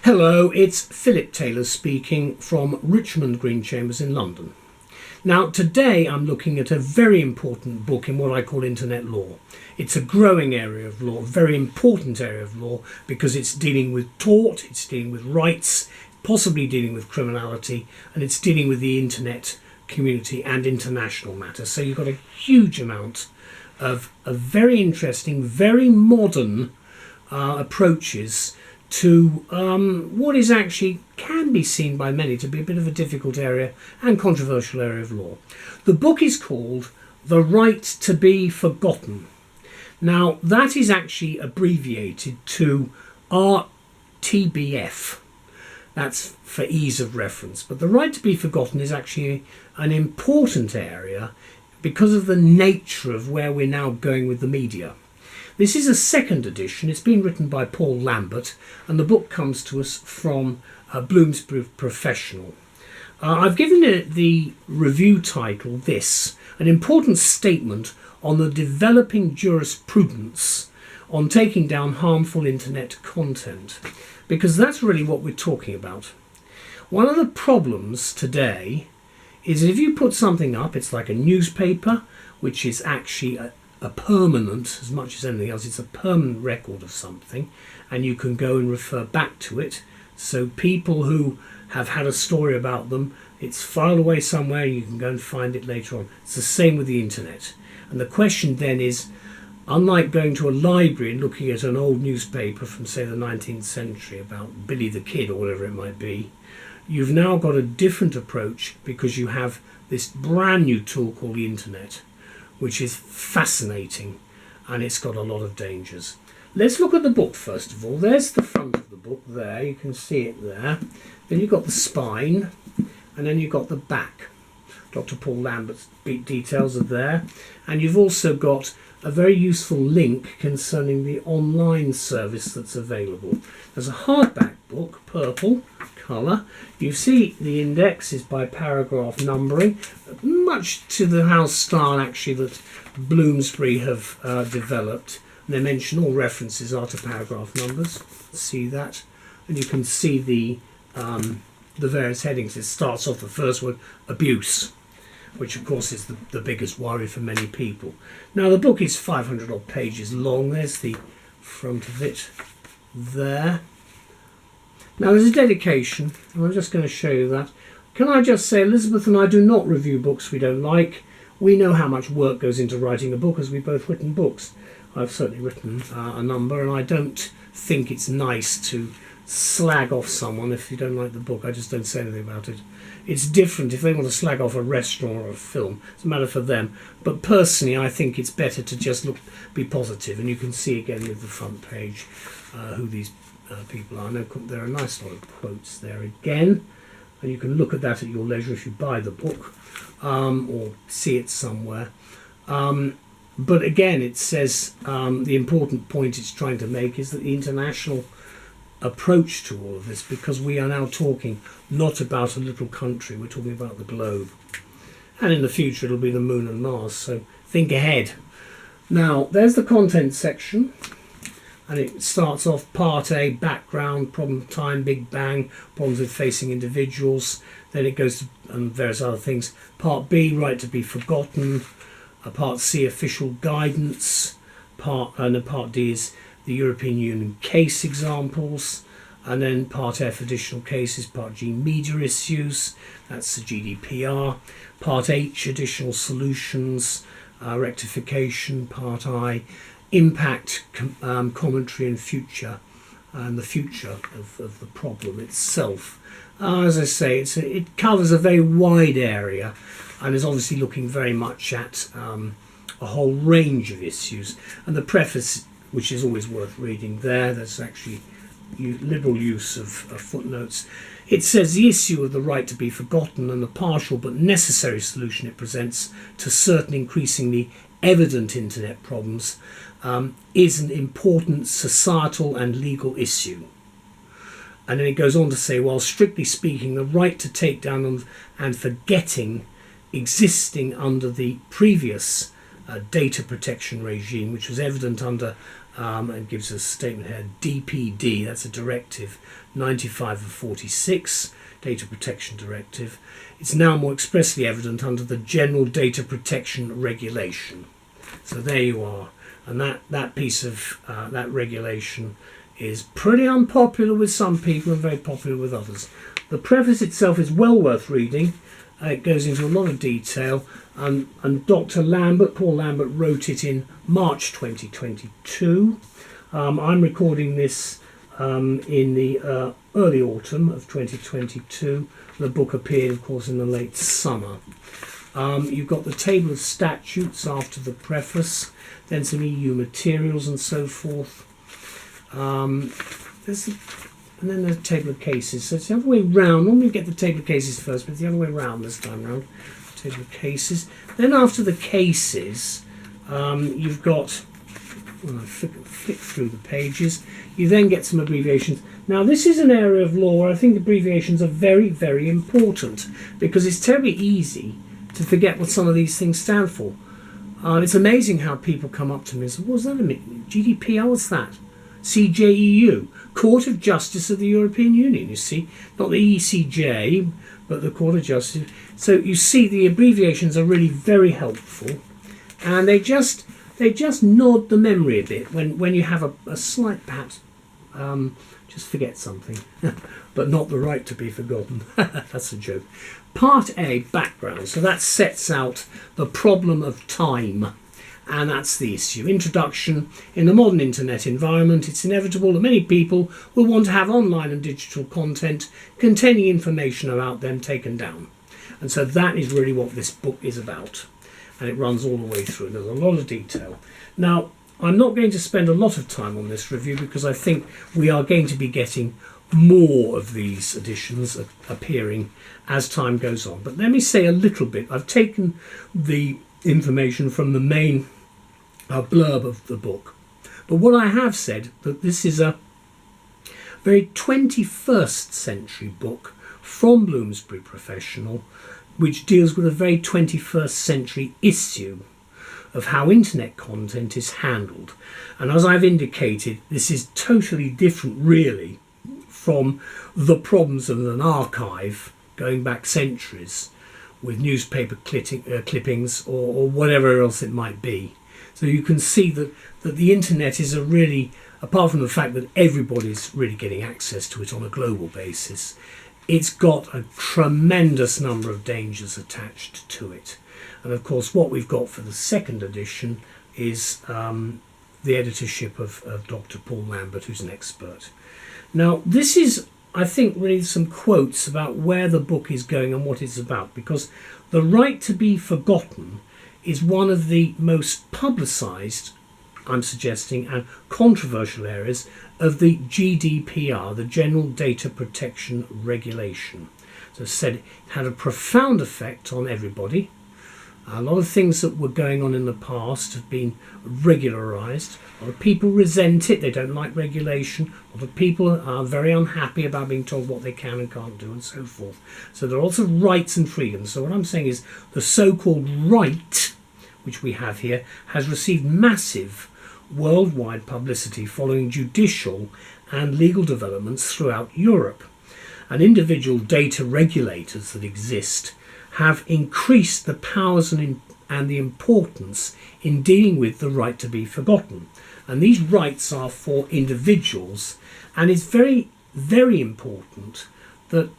Hello, it's Philip Taylor speaking from Richmond Green Chambers in London. Now today I'm looking at a very important book in what I call internet law. It's a growing area of law, a very important area of law, because it's dealing with tort, it's dealing with rights, possibly dealing with criminality, and it's dealing with the internet community and international matters. So you've got a huge amount of very interesting, very modern approaches to what is actually can be seen by many to be a bit of a difficult area and controversial area of law. The book is called The Right to be Forgotten. Now that is actually abbreviated to RtbF. That's for ease of reference. But the right to be forgotten is actually an important area because of the nature of where we're now going with the media. This is a second edition. It's been written by Paul Lambert, and the book comes to us from Bloomsbury Professional. I've given it the review title, this, an important statement on the developing jurisprudence on taking down harmful internet content, because that's really what we're talking about. One of the problems today is if you put something up, it's like a newspaper, which is actually a permanent, as much as anything else, it's a permanent record of something, and you can go and refer back to it. So people who have had a story about them, it's filed away somewhere, you can go and find it later on. It's the same with the internet. And the question then is, unlike going to a library and looking at an old newspaper from, say, the 19th century about Billy the Kid or whatever it might be, you've now got a different approach because you have this brand new tool called the internet, which is fascinating, and it's got a lot of dangers. Let's look at the book first of all. There's the front of the book there, you can see it there. Then you've got the spine, and then you've got the back. Dr. Paul Lambert's details are there, and you've also got a very useful link concerning the online service that's available. There's a hardback book, purple colour. You see the index is by paragraph numbering, much to the house style actually that Bloomsbury have developed. And they mention all references are to paragraph numbers. See that, and you can see the various headings. It starts off the first word, abuse, which of course is the biggest worry for many people. Now the book is 500 odd pages long. There's the front of it there. Now there's a dedication, and I'm just going to show you that. Can I just say, Elizabeth and I do not review books we don't like. We know how much work goes into writing a book, as we've both written books. I've certainly written a number, and I don't think it's nice to slag off someone if you don't like the book. I just don't say anything about it. It's different if they want to slag off a restaurant or a film. It's a matter for them. But personally, I think it's better to just be positive, and you can see again with the front page who these people are. I know there are a nice lot of quotes there again, and you can look at that at your leisure if you buy the book or see it somewhere. But again, it says the important point it's trying to make is that the international approach to all of this, because we are now talking not about a little country, we're talking about the globe, and in the future it'll be the moon and Mars, so think ahead. Now there's the content section, and it starts off part A, background, problem of time, big bang, problems with facing individuals. Then it goes to various other things. Part B, right to be forgotten. Part C, official guidance. Part D is the European Union case examples. And then Part F, additional cases. Part G, media issues. That's the GDPR. Part H, additional solutions, rectification. Part I, impact, commentary and future, and the future of the problem itself. As I say, it covers a very wide area and is obviously looking very much at a whole range of issues. And the preface, which is always worth reading there's actually liberal use of footnotes. It says the issue of the right to be forgotten and the partial but necessary solution it presents to certain increasingly evident internet problems is an important societal and legal issue. And then it goes on to say, while strictly speaking, the right to take down and forgetting existing under the previous data protection regime, which was evident under and gives a statement here, DPD, that's a directive 95 of 46, Data Protection Directive. It's now more expressly evident under the General Data Protection Regulation. So there you are. And that piece of that regulation is pretty unpopular with some people and very popular with others. The preface itself is well worth reading. It goes into a lot of detail, and Dr. Lambert, Paul Lambert, wrote it in March 2022. I'm recording this in the early autumn of 2022. The book appeared, of course, in the late summer. You've got the table of statutes after the preface, then some EU materials and so forth. And then the table of cases. So it's the other way round. Normally you get the table of cases first, but it's the other way round this time round. Table of cases. Then after the cases, you've got, when I flick through the pages, you then get some abbreviations. Now this is an area of law where I think abbreviations are very, very important, because it's terribly easy to forget what some of these things stand for. It's amazing how people come up to me and say, what does that mean? GDPR, what's that? CJEU, Court of Justice of the European Union, you see, not the ECJ, but the Court of Justice. So you see the abbreviations are really very helpful, and they just nod the memory a bit when you have a slight, perhaps, just forget something, but not the right to be forgotten. That's a joke. Part A, background. So that sets out the problem of time. And that's the issue. Introduction. In the modern internet environment, it's inevitable that many people will want to have online and digital content containing information about them taken down. And so that is really what this book is about. And it runs all the way through. There's a lot of detail. Now, I'm not going to spend a lot of time on this review because I think we are going to be getting more of these editions appearing as time goes on. But let me say a little bit. I've taken the information from the main blurb of the book, but what I have said, that this is a very 21st century book from Bloomsbury Professional, which deals with a very 21st century issue of how internet content is handled. And as I've indicated, this is totally different really from the problems of an archive going back centuries with newspaper clippings or whatever else it might be. So you can see that the internet is a really, apart from the fact that everybody's really getting access to it on a global basis, it's got a tremendous number of dangers attached to it. And of course what we've got for the second edition is the editorship of Dr. Paul Lambert, who's an expert. Now this is, I think, really some quotes about where the book is going and what it's about, because the right to be forgotten is one of the most publicised, I'm suggesting, and controversial areas of the GDPR, the General Data Protection Regulation. So as I said, it had a profound effect on everybody. A lot of things that were going on in the past have been regularised. A lot of people resent it, they don't like regulation. A lot of people are very unhappy about being told what they can and can't do and so forth. So there are lots of rights and freedoms. So what I'm saying is the so-called right, which we have here, has received massive worldwide publicity following judicial and legal developments throughout Europe. And individual data regulators that exist have increased the powers and the importance in dealing with the right to be forgotten. And these rights are for individuals, and it's very, very important that,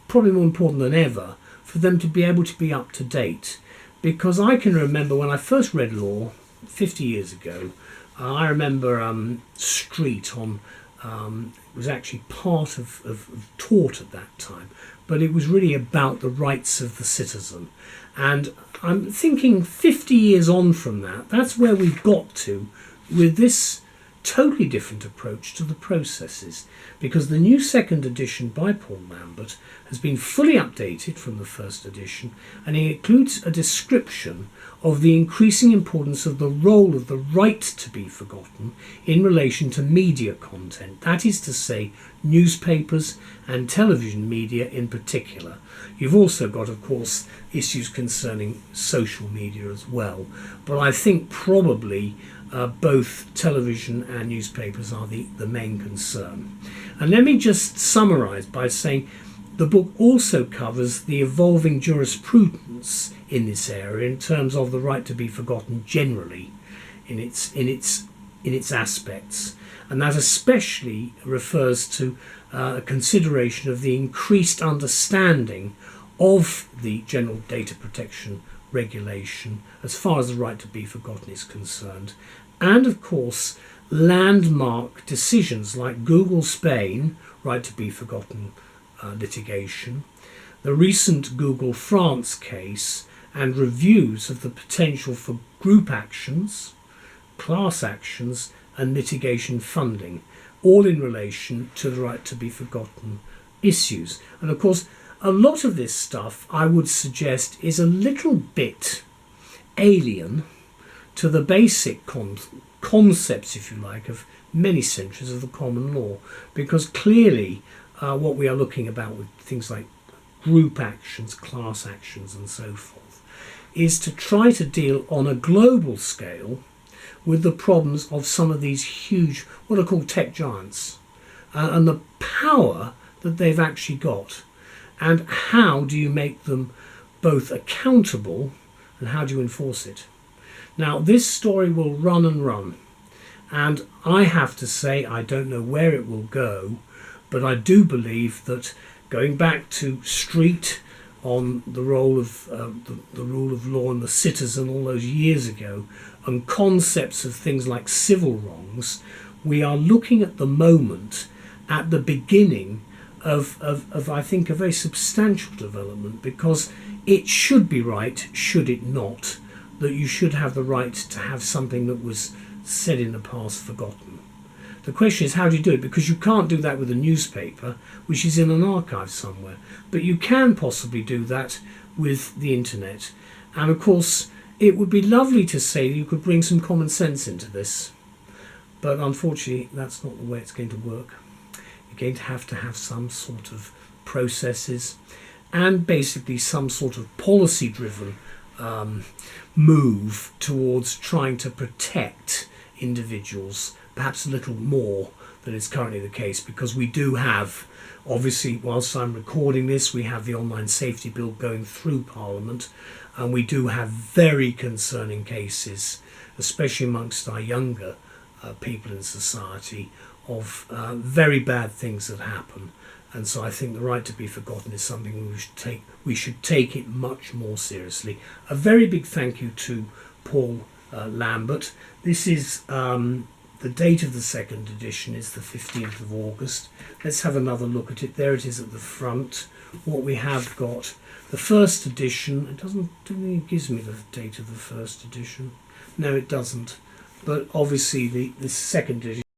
probably more important than ever, for them to be able to be up to date. Because I can remember when I first read law 50 years ago, I remember Street on, it was actually part of tort at that time, but it was really about the rights of the citizen. And I'm thinking 50 years on from that, that's where we've got to with this totally different approach to the processes, because the new second edition by Paul Lambert has been fully updated from the first edition, and it includes a description of the increasing importance of the role of the right to be forgotten in relation to media content, that is to say newspapers and television media in particular. You've also got, of course, issues concerning social media as well, but I think probably both television and newspapers are the main concern. And let me just summarise by saying the book also covers the evolving jurisprudence in this area in terms of the right to be forgotten generally in its aspects, and that especially refers to a consideration of the increased understanding of the general data protection regulation as far as the right to be forgotten is concerned, and of course landmark decisions like Google Spain right to be forgotten litigation, the recent Google France case, and reviews of the potential for group actions, class actions and litigation funding, all in relation to the right to be forgotten issues. And of course a lot of this stuff, I would suggest, is a little bit alien to the basic concepts, if you like, of many centuries of the common law, because clearly what we are looking about with things like group actions, class actions and so forth, is to try to deal on a global scale with the problems of some of these huge, what are called tech giants, and the power that they've actually got. And how do you make them both accountable and how do you enforce it? Now, this story will run and run, and I have to say I don't know where it will go, but I do believe that going back to Street on the role of the rule of law and the citizen all those years ago, and concepts of things like civil wrongs, we are looking at the moment at the beginning of I think a very substantial development, because it should be right, should it not, that you should have the right to have something that was said in the past forgotten. The question is, how do you do it? Because you can't do that with a newspaper, which is in an archive somewhere, but you can possibly do that with the internet. And of course it would be lovely to say that you could bring some common sense into this, but unfortunately that's not the way it's going to work. You're going to have some sort of processes and basically some sort of policy driven move towards trying to protect individuals, perhaps a little more than is currently the case, because we do have, obviously whilst I'm recording this, we have the online safety bill going through Parliament, and we do have very concerning cases, especially amongst our younger people in society, of very bad things that happen. And so I think the right to be forgotten is something we should take it much more seriously. A very big thank you to Paul Lambert. This is the date of the second edition is the 15th of August. Let's have another look at it. There it is at the front. What we have got, the first edition, it don't think it gives me the date of the first edition. No, it doesn't. But obviously the second edition